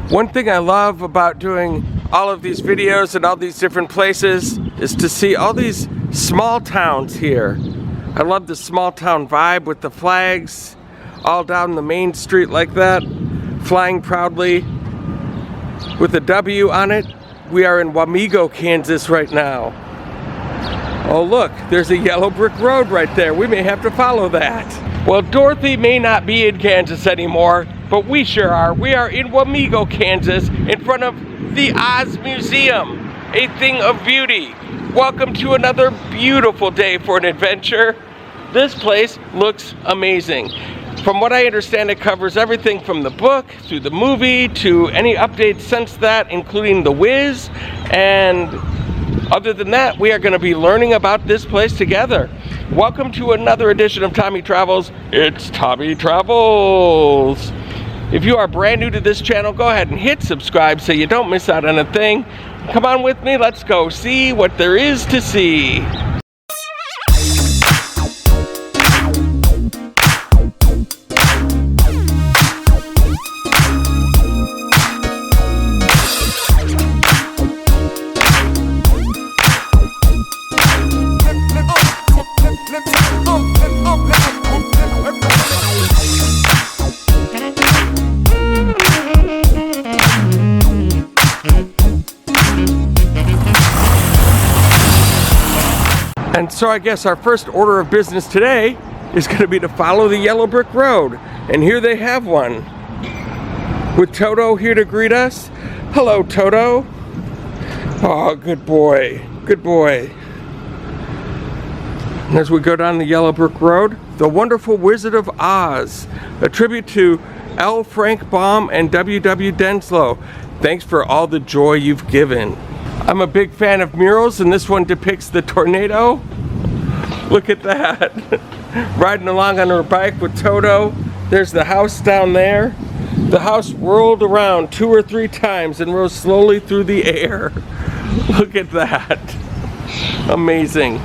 One thing I love about doing all of these videos and all these different places is to see all these small towns here. I love the small town vibe with the flags all down the main street like that, flying proudly with a W on it. We are in Wamego, Kansas right now. Oh look, there's a yellow brick road right there. We may have to follow that. Well, Dorothy may not be in Kansas anymore, but we sure are. We are in Wamego, Kansas, in front of the Oz Museum, a thing of beauty. Welcome to another beautiful day for an adventure. This place looks amazing. From what I understand, it covers everything from the book through the movie to any updates since that, including The Wiz. And other than that, we are going to be learning about this place together. Welcome to another edition of Tommy Travels. It's Tommy Travels. If you are brand new to this channel, go ahead and hit subscribe so you don't miss out on a thing. Come on with me, let's go see what there is to see. And so I guess our first order of business today is going to be to follow the yellow brick road. And here they have one, with Toto here to greet us. Hello, Toto. Oh, good boy, good boy. And as we go down the yellow brick road, The Wonderful Wizard of Oz, a tribute to L. Frank Baum and W.W. Denslow. Thanks for all the joy you've given. I'm a big fan of murals, and this one depicts the tornado. Look at that. Riding along on her bike with Toto. There's the house down there. The house whirled around 2 or 3 times and rose slowly through the air. Look at that. Amazing.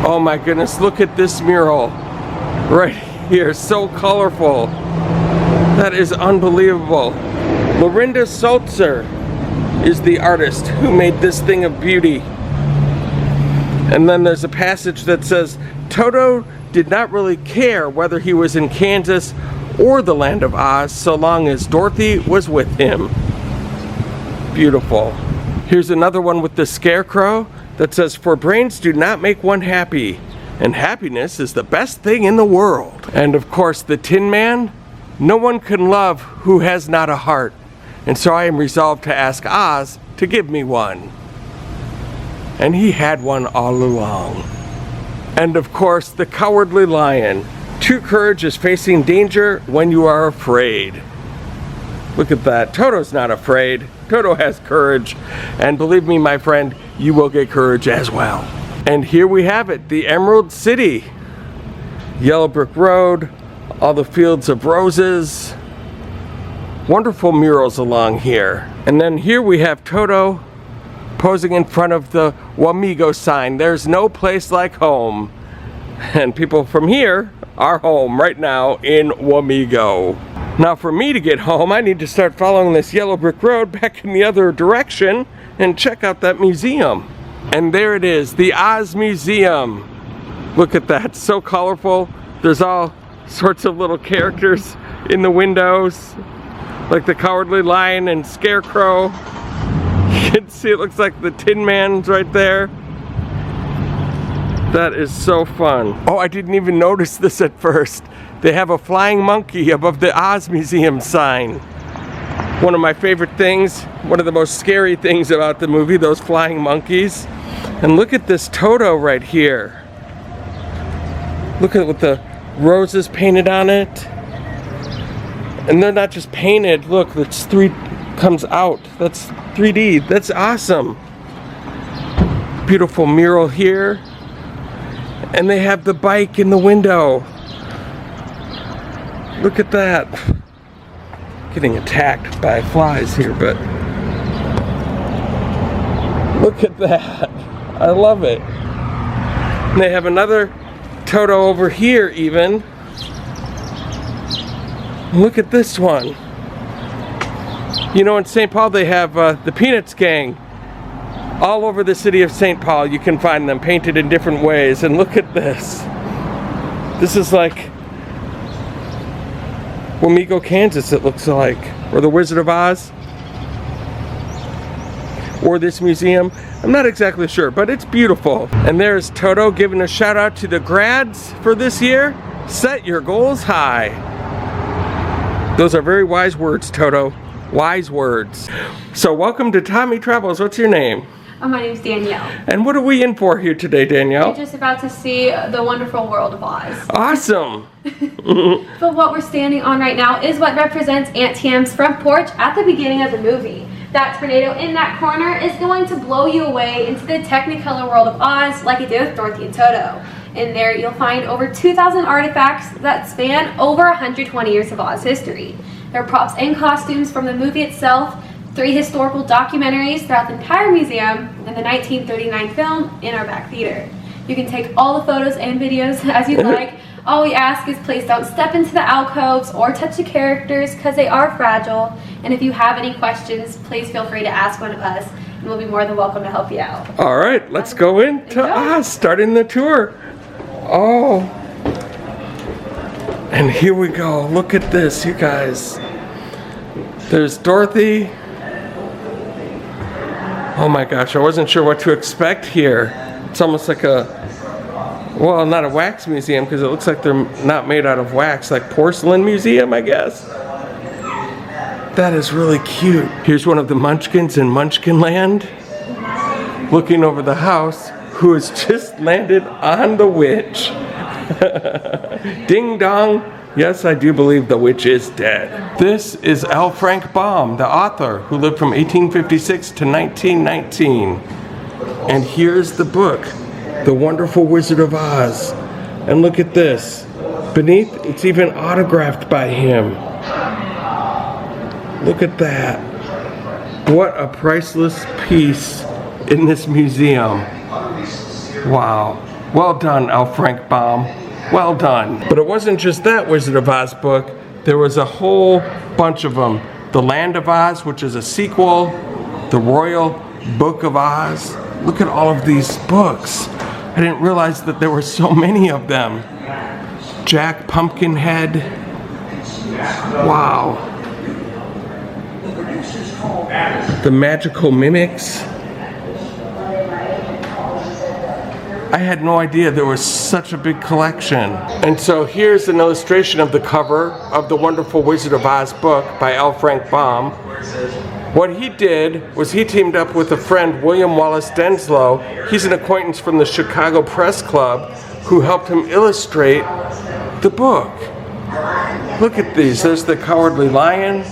Oh my goodness, look at this mural right here. So colorful. That is unbelievable. Lorinda Sulzer is the artist who made this thing of beauty. And then there's a passage that says, Toto did not really care whether he was in Kansas or the land of Oz so long as Dorothy was with him. Beautiful. Here's another one with the scarecrow that says, for brains do not make one happy, and happiness is the best thing in the world. And of course the Tin Man, no one can love who has not a heart. And so I am resolved to ask Oz to give me one. And he had one all along. And of course, the Cowardly Lion. True courage is facing danger when you are afraid. Look at that. Toto's not afraid. Toto has courage. And believe me, my friend, you will get courage as well. And here we have it, the Emerald City. Yellow brick road, all the fields of roses. Wonderful murals along here. And then here we have Toto posing in front of the Wamego sign. There's no place like home. And people from here are home right now in Wamego. Now for me to get home, I need to start following this yellow brick road back in the other direction and check out that museum. And there it is, the Oz Museum. Look at that, so colorful. There's all sorts of little characters in the windows, like the Cowardly Lion and Scarecrow. You can see it looks like the Tin Man's right there. That is so fun. Oh, I didn't even notice this at first. They have a flying monkey above the Oz Museum sign. One of my favorite things, one of the most scary things about the movie, those flying monkeys. And look at this Toto right here. Look at what the roses painted on it. And they're not just painted, look, it's comes out. That's 3D, that's awesome. Beautiful mural here. And they have the bike in the window. Look at that. Getting attacked by flies here, but look at that. I love it. And they have another Toto over here even. Look at this one. You know, in St. Paul they have the Peanuts gang. All over the city of St. Paul you can find them painted in different ways. And look at this. This is like Wamego, Kansas, it looks like. Or the Wizard of Oz. Or this museum. I'm not exactly sure, but it's beautiful. And there's Toto giving a shout out to the grads for this year. Set your goals high. Those are very wise words, Toto. Wise words. So welcome to Tommy Travels. What's your name? My name's Danielle. And what are we in for here today, Danielle? We're just about to see the wonderful world of Oz. Awesome. But what we're standing on right now is what represents Aunt Tam's front porch at the beginning of the movie. That tornado in that corner is going to blow you away into the Technicolor world of Oz like it did with Dorothy and Toto. In there you'll find over 2,000 artifacts that span over 120 years of Oz history. There are props and costumes from the movie itself, 3 historical documentaries throughout the entire museum, and the 1939 film in our back theater. You can take all the photos and videos as you like. All we ask is please don't step into the alcoves or touch the characters because they are fragile. And if you have any questions, please feel free to ask one of us and we'll be more than welcome to help you out. All right, let's go into Oz, starting the tour. Oh, and here we go. Look at this, you guys. There's Dorothy. Oh my gosh, I wasn't sure what to expect here. It's almost like a, well, not a wax museum because it looks like they're not made out of wax, like porcelain museum, I guess. That is really cute. Here's one of the Munchkins in Munchkinland looking over the house, who has just landed on the witch. Ding dong. Yes, I do believe the witch is dead. This is L. Frank Baum, the author, who lived from 1856 to 1919. And here's the book, The Wonderful Wizard of Oz. And look at this. Beneath, it's even autographed by him. Look at that. What a priceless piece in this museum. Wow. Well done, L. Frank Baum. Well done. But it wasn't just that Wizard of Oz book. There was a whole bunch of them. The Land of Oz, which is a sequel. The Royal Book of Oz. Look at all of these books. I didn't realize that there were so many of them. Jack Pumpkinhead. Wow. The Magical Mimics. I had no idea there was such a big collection. And so here's an illustration of the cover of The Wonderful Wizard of Oz book by L. Frank Baum. What he did was he teamed up with a friend, William Wallace Denslow. He's an acquaintance from the Chicago Press Club who helped him illustrate the book. Look at these. There's the Cowardly Lion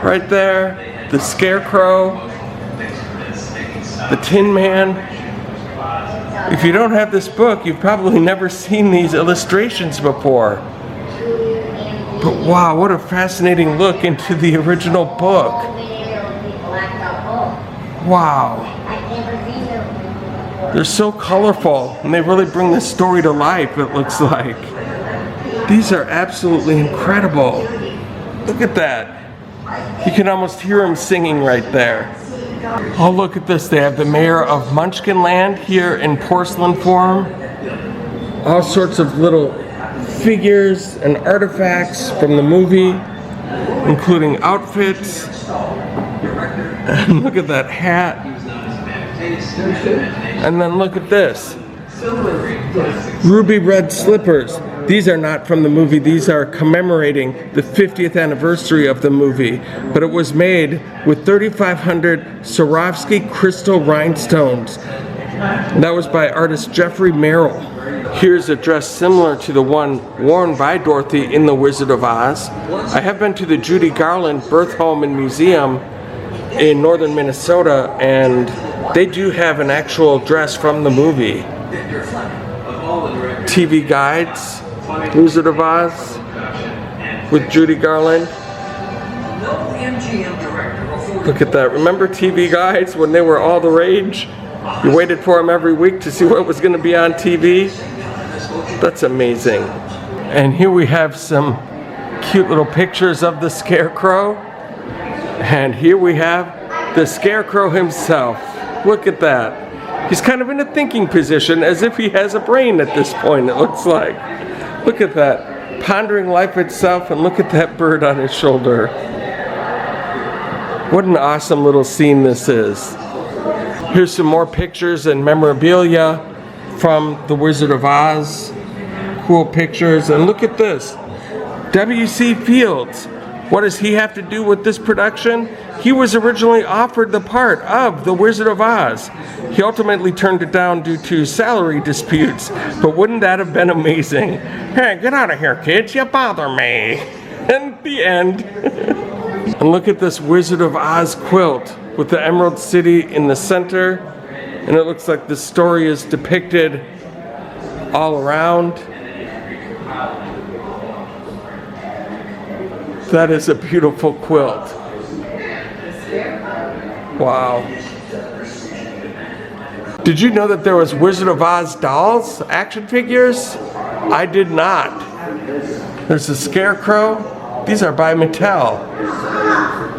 right there, the Scarecrow, the Tin Man. If you don't have this book, you've probably never seen these illustrations before. But wow, what a fascinating look into the original book. Wow. They're so colorful, and they really bring this story to life, it looks like. These are absolutely incredible. Look at that. You can almost hear him singing right there. Oh, look at this. They have the mayor of Munchkinland here in porcelain form. All sorts of little figures and artifacts from the movie, including outfits. And look at that hat. And then look at this. Ruby red slippers. These are not from the movie. These are commemorating the 50th anniversary of the movie. But it was made with 3,500 Swarovski crystal rhinestones. And that was by artist Jeffrey Merrill. Here's a dress similar to the one worn by Dorothy in The Wizard of Oz. I have been to the Judy Garland Birth Home and Museum in northern Minnesota, and they do have an actual dress from the movie. TV guides, Wizard of Oz with Judy Garland. Look at that. Remember TV guides when they were all the rage? You waited for them every week to see what was going to be on TV? That's amazing. And here we have some cute little pictures of the Scarecrow. And here we have the Scarecrow himself. Look at that. He's kind of in a thinking position as if he has a brain at this point, it looks like. Look at that. Pondering life itself, and look at that bird on his shoulder. What an awesome little scene this is. Here's some more pictures and memorabilia from The Wizard of Oz. Cool pictures. And look at this. W.C. Fields. What does he have to do with this production? He was originally offered the part of The Wizard of Oz. He ultimately turned it down due to salary disputes. But wouldn't that have been amazing? Hey, get out of here, kids. You bother me. And the end. And look at this Wizard of Oz quilt with the Emerald City in the center. And it looks like the story is depicted all around. That is a beautiful quilt. Wow. Did you know that there was Wizard of Oz dolls, action figures? I did not. There's a Scarecrow. These are by Mattel.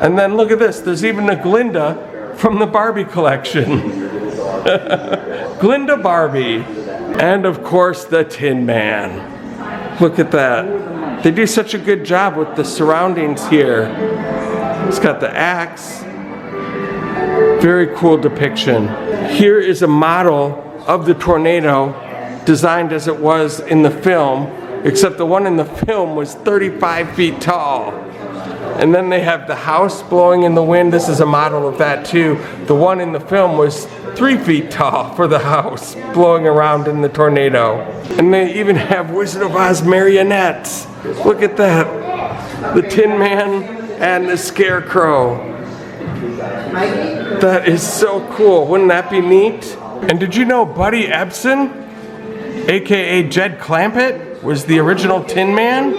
And then look at this. There's even a Glinda from the Barbie collection. Glinda Barbie. And of course the Tin Man. Look at that. They do such a good job with the surroundings here. It's got the axe. Very cool depiction. Here is a model of the tornado designed as it was in the film, except the one in the film was 35 feet tall. And then they have the house blowing in the wind. This is a model of that too. The one in the film was 3 feet tall for the house blowing around in the tornado. And they even have Wizard of Oz marionettes. Look at that. The Tin Man and the Scarecrow. That is so cool. Wouldn't that be neat? And did you know Buddy Ebsen, aka Jed Clampett, was the original Tin Man?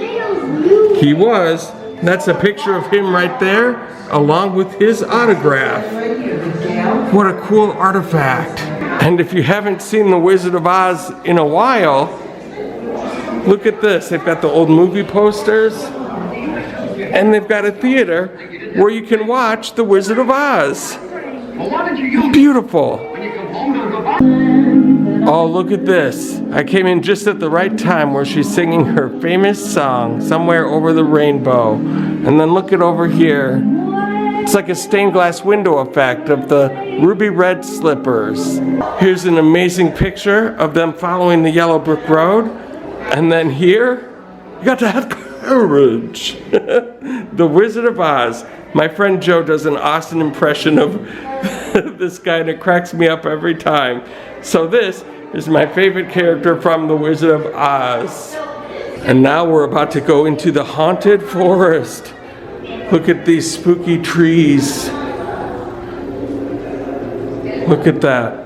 He was. That's a picture of him right there, along with his autograph. What a cool artifact. And if you haven't seen The Wizard of Oz in a while, look at this. They've got the old movie posters, and they've got a theater where you can watch The Wizard of Oz. Beautiful. Oh, look at this. I came in just at the right time where she's singing her famous song, Somewhere Over the Rainbow. And then look at over here. It's like a stained glass window effect of the ruby red slippers. Here's an amazing picture of them following the yellow brick road. And then here, you got to have courage. The Wizard of Oz. My friend Joe does an awesome impression of this guy, and it cracks me up every time. So this is my favorite character from The Wizard of Oz. And now we're about to go into the haunted forest. Look at these spooky trees. Look at that.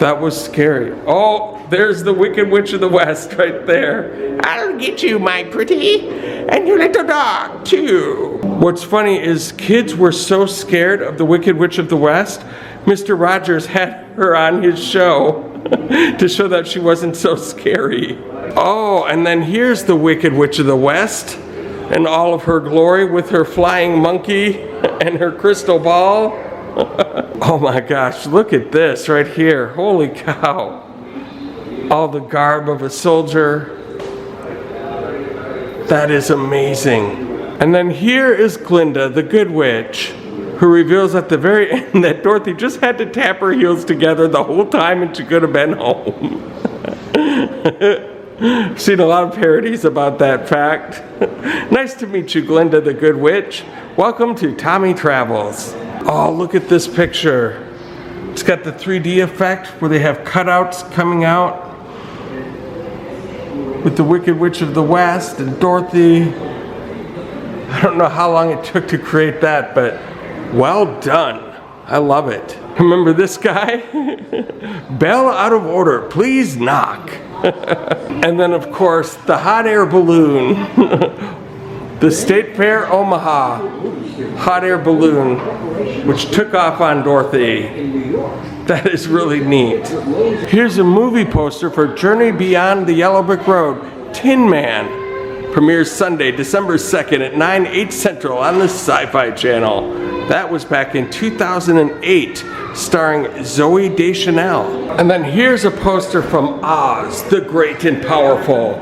That was scary. Oh, there's the Wicked Witch of the West right there. I'll get you, my pretty, and your little dog, too. What's funny is kids were so scared of the Wicked Witch of the West, Mr. Rogers had her on his show to show that she wasn't so scary. Oh, and then here's the Wicked Witch of the West in all of her glory with her flying monkey and her crystal ball. Oh my gosh, look at this right here. Holy cow. All the garb of a soldier. That is amazing. And then here is Glinda, the good witch, who reveals at the very end that Dorothy just had to tap her heels together the whole time and she could have been home. I've seen a lot of parodies about that fact. Nice to meet you, Glinda, the good witch. Welcome to Tommy Travels. Oh, look at this picture. It's got the 3D effect where they have cutouts coming out with the Wicked Witch of the West and Dorothy. I don't know how long it took to create that, but well done. I love it. Remember this guy? Bell out of order, please knock. And then of course the hot air balloon. The State Fair Omaha hot air balloon, which took off on Dorothy. That is really neat. Here's a movie poster for Journey Beyond the Yellow Brick Road, Tin Man. Premieres Sunday, December 2nd at 9, 8 Central on the Sci-Fi Channel. That was back in 2008, starring Zooey Deschanel. And then here's a poster from Oz, the Great and Powerful,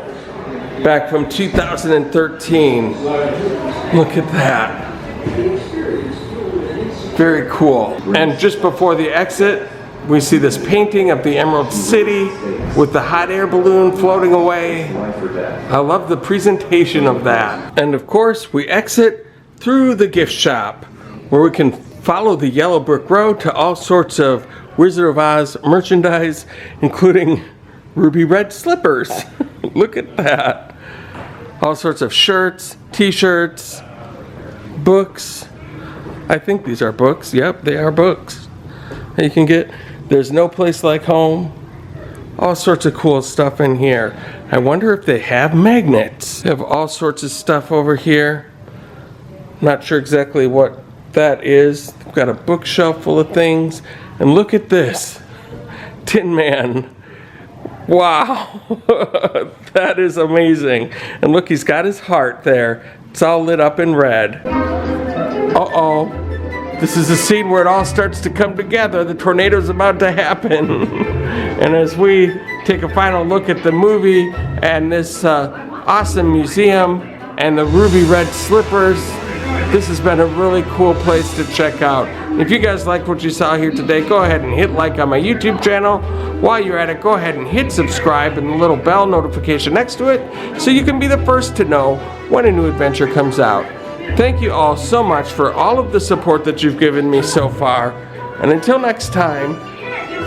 back from 2013. Look at that. Very cool. And just before the exit, we see this painting of the Emerald City with the hot air balloon floating away. I love the presentation of that. And of course, we exit through the gift shop, where we can follow the yellow brick road to all sorts of Wizard of Oz merchandise, including ruby red slippers. Look at that. All sorts of shirts, t-shirts, books. I think these are books. Yep, they are books. And you can get There's No Place Like Home. All sorts of cool stuff in here. I wonder if they have magnets. They have all sorts of stuff over here. Not sure exactly what that is. They've got a bookshelf full of things. And look at this. Tin Man. Wow. That is amazing. And look, he's got his heart there. It's all lit up in red. Uh-oh. This is the scene where it all starts to come together. The tornado's about to happen. And as we take a final look at the movie and this awesome museum and the ruby red slippers, this has been a really cool place to check out. If you guys liked what you saw here today, go ahead and hit like on my YouTube channel. While you're at it, go ahead and hit subscribe and the little bell notification next to it so you can be the first to know when a new adventure comes out. Thank you all so much for all of the support that you've given me so far. And until next time,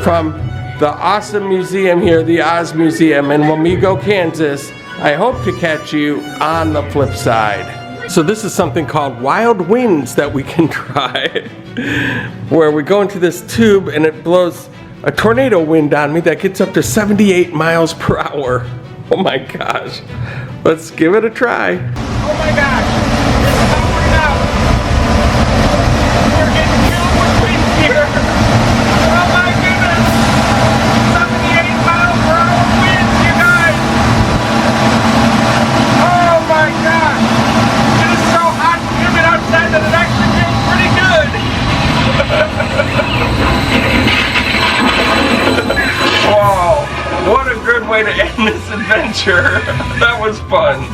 from the awesome museum here, the Oz Museum in Wamego, Kansas, I hope to catch you on the flip side. So this is something called Wild Winds that we can try, where we go into this tube and it blows a tornado wind on me that gets up to 78 miles per hour. Oh my gosh. Let's give it a try. Oh my gosh. This is how we're out. We're getting killed with wind here. Oh my goodness. 78 miles per hour winds, you guys. Oh my gosh. It is so hot and humid outside that it actually feels pretty good. Wow, what a good way to end this adventure. That was fun.